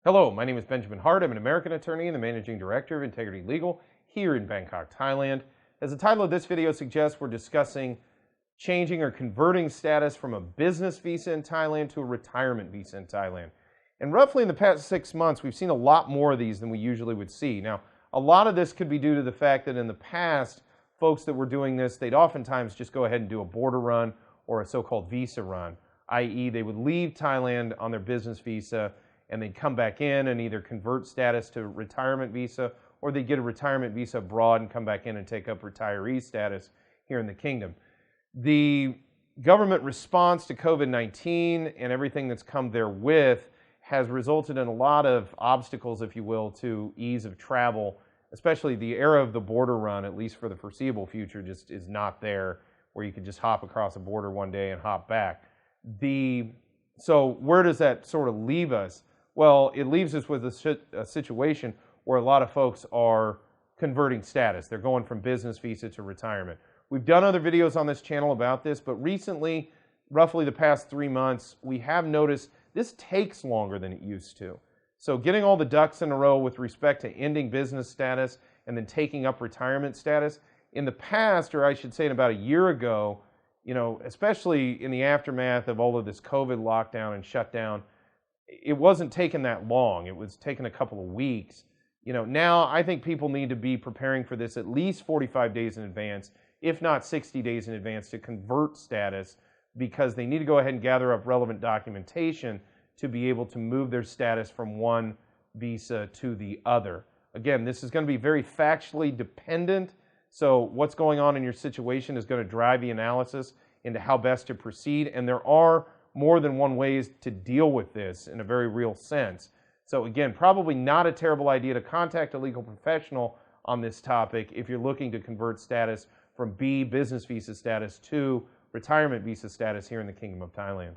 Hello, my name is Benjamin Hart. I'm an American attorney and the managing director of Integrity Legal here in Bangkok, Thailand. As the title of this video suggests, we're discussing changing or converting status from a business visa in Thailand to a retirement visa in Thailand. And roughly in the past 6 months, we've seen a lot more of these than we usually would see. Now, a lot of this could be due to the fact that in the past, folks that were doing this, they'd oftentimes just go ahead and do a border run or a so-called visa run, i.e. they would leave Thailand on their business visa and they'd come back in and either convert status to retirement visa, or they'd get a retirement visa abroad and come back in and take up retiree status here in the kingdom. The government response to COVID-19 and everything that's come therewith has resulted in a lot of obstacles, if you will, to ease of travel, especially the era of the border run, at least for the foreseeable future, just is not there, where you could just hop across a border one day and hop back. So where does that sort of leave us? Well, it leaves us with a situation where a lot of folks are converting status. They're going from business visa to retirement. We've done other videos on this channel about this, but recently, roughly the past 3 months, we have noticed this takes longer than it used to. So getting all the ducks in a row with respect to ending business status and then taking up retirement status, in the past, or I should say in about a year ago, especially in the aftermath of all of this COVID lockdown and shutdown, it wasn't taking that long. It was taking a couple of weeks. Now I think people need to be preparing for this at least 45 days in advance, if not 60 days in advance, to convert status, because they need to go ahead and gather up relevant documentation to be able to move their status from one visa to the other. Again, this is going to be very factually dependent, so what's going on in your situation is going to drive the analysis into how best to proceed, and there are more than one ways to deal with this in a very real sense. So again, probably not a terrible idea to contact a legal professional on this topic if you're looking to convert status from business visa status to retirement visa status here in the Kingdom of Thailand.